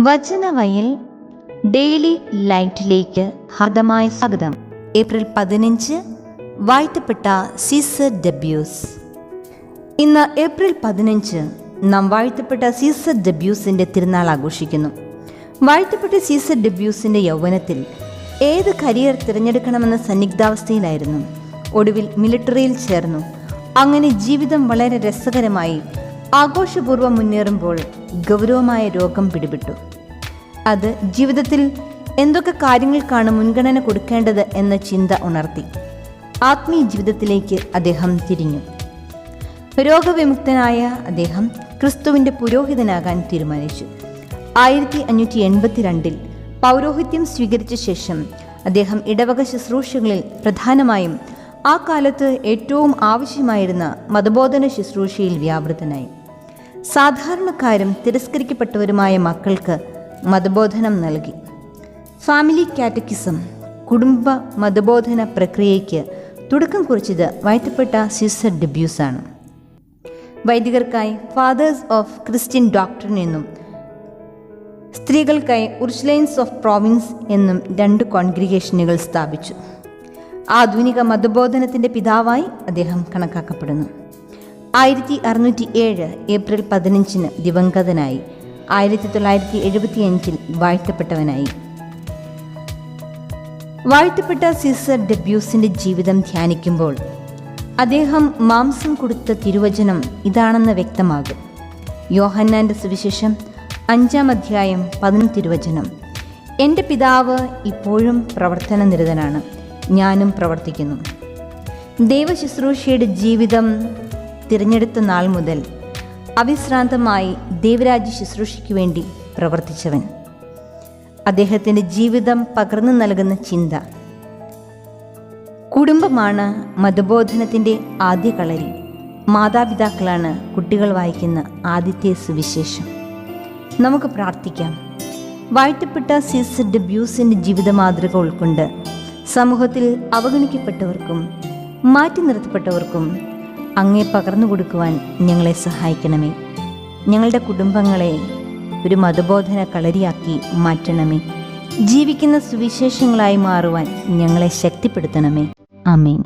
Vachanavayal daily ലൈറ്റിലേക്ക് ഹാർദമായ സ്വാഗതം. April 15 വാഴ്ത്തപ്പെട്ട Caesar ഡെബ്യൂസ്. ഇന്ന് ഏപ്രിൽ 15 നാം വാഴ്ത്തപ്പെട്ട സീസർ ഡെബ്യൂസിൻ്റെ തിരുനാൾ ആഘോഷിക്കുന്നു. വാഴ്ത്തപ്പെട്ട സീസർ ഡെബ്യൂസിൻ്റെ യൗവനത്തിൽ ഏത് കരിയർ തിരഞ്ഞെടുക്കണമെന്ന സന്നിഗ്ധാവസ്ഥയിലായിരുന്നു. ഒടുവിൽ മിലിറ്ററിയിൽ ചേർന്നു. അങ്ങനെ ജീവിതം വളരെ രസകരമായി ആഘോഷപൂർവ്വം മുന്നേറുമ്പോൾ ഗൗരവമായ രോഗം പിടിപെട്ടു. അത് ജീവിതത്തിൽ എന്തൊക്കെ കാര്യങ്ങൾക്കാണ് മുൻഗണന കൊടുക്കേണ്ടത് എന്ന ചിന്ത ഉണർത്തി. ആത്മീയ ജീവിതത്തിലേക്ക് അദ്ദേഹം തിരിഞ്ഞു. രോഗവിമുക്തനായ അദ്ദേഹം ക്രിസ്തുവിൻ്റെ പുരോഹിതനാകാൻ തീരുമാനിച്ചു. 1582 പൗരോഹിത്യം സ്വീകരിച്ച ശേഷം അദ്ദേഹം ഇടവക ശുശ്രൂഷകളിൽ പ്രധാനമായും ആ കാലത്ത് ഏറ്റവും ആവശ്യമായിരുന്ന മതബോധന ശുശ്രൂഷയിൽ വ്യാപൃതനായി. സാധാരണക്കാരും തിരസ്കരിക്കപ്പെട്ടവരുമായ മക്കൾക്ക് മതബോധനം നൽകി. ഫാമിലി കാറ്റക്കിസം, കുടുംബ മതബോധന പ്രക്രിയയ്ക്ക് തുടക്കം കുറിച്ചത് വാഴ്ത്തപ്പെട്ട സീസർ ഡെബ്യൂസാണ്. വൈദികർക്കായി ഫാദേഴ്സ് ഓഫ് ക്രിസ്ത്യൻ ഡോക്ട്രിൻ എന്നും സ്ത്രീകൾക്കായി ഉർഷലൈൻസ് ഓഫ് പ്രോവിൻസ് എന്നും 2 കോൺഗ്രിഗേഷനുകൾ സ്ഥാപിച്ചു. ആധുനിക മതബോധനത്തിൻ്റെ പിതാവായി അദ്ദേഹം കണക്കാക്കപ്പെടുന്നു. 1607 ഏപ്രിൽ 15 ദിവംഗതനായി. 1975 വാഴ്ത്തപ്പെട്ടവനായി. വാഴ്ത്തപ്പെട്ട സീസർ ഡെബ്യൂസിൻ്റെ ജീവിതം ധ്യാനിക്കുമ്പോൾ അദ്ദേഹം മാംസം കൊടുത്ത തിരുവചനം ഇതാണെന്ന് വ്യക്തമാകും. യോഹന്നാൻ്റെ സുവിശേഷം 5-ാം അധ്യായം 10 തിരുവചനം: എൻ്റെ പിതാവ് ഇപ്പോഴും പ്രവർത്തന നിരതനാണ്, ഞാനും പ്രവർത്തിക്കുന്നു. ദൈവശുശ്രൂഷയുടെ ജീവിതം തിരഞ്ഞെടുത്ത നാൾ മുതൽ അവിശ്രാന്തമായി ദൈവരാജ്യ ശുശ്രൂഷയ്ക്ക് വേണ്ടി പ്രവർത്തിച്ചവൻ. അദ്ദേഹത്തിൻ്റെ ജീവിതം പകർന്നു നൽകുന്ന ചിന്ത: കുടുംബമാണ് മതബോധനത്തിൻ്റെ ആദ്യ കളരി. മാതാപിതാക്കളാണ് കുട്ടികൾ വായിക്കുന്ന ആദ്യത്തെ സുവിശേഷം. നമുക്ക് പ്രാർത്ഥിക്കാം. വാഴ്ത്തപ്പെട്ട സീസർ ഡെബ്യൂസിൻ്റെ ജീവിത മാതൃക ഉൾക്കൊണ്ട് സമൂഹത്തിൽ അവഗണിക്കപ്പെട്ടവർക്കും മാറ്റി നിർത്തപ്പെട്ടവർക്കും അങ്ങേ പകർന്നു കൊടുക്കുവാൻ ഞങ്ങളെ സഹായിക്കണമേ. ഞങ്ങളുടെ കുടുംബങ്ങളെ ഒരു മതബോധന കളരിയാക്കി മാറ്റണമേ. ജീവിക്കുന്ന സുവിശേഷങ്ങളായി മാറുവാൻ ഞങ്ങളെ ശക്തിപ്പെടുത്തണമേ. ആമേൻ.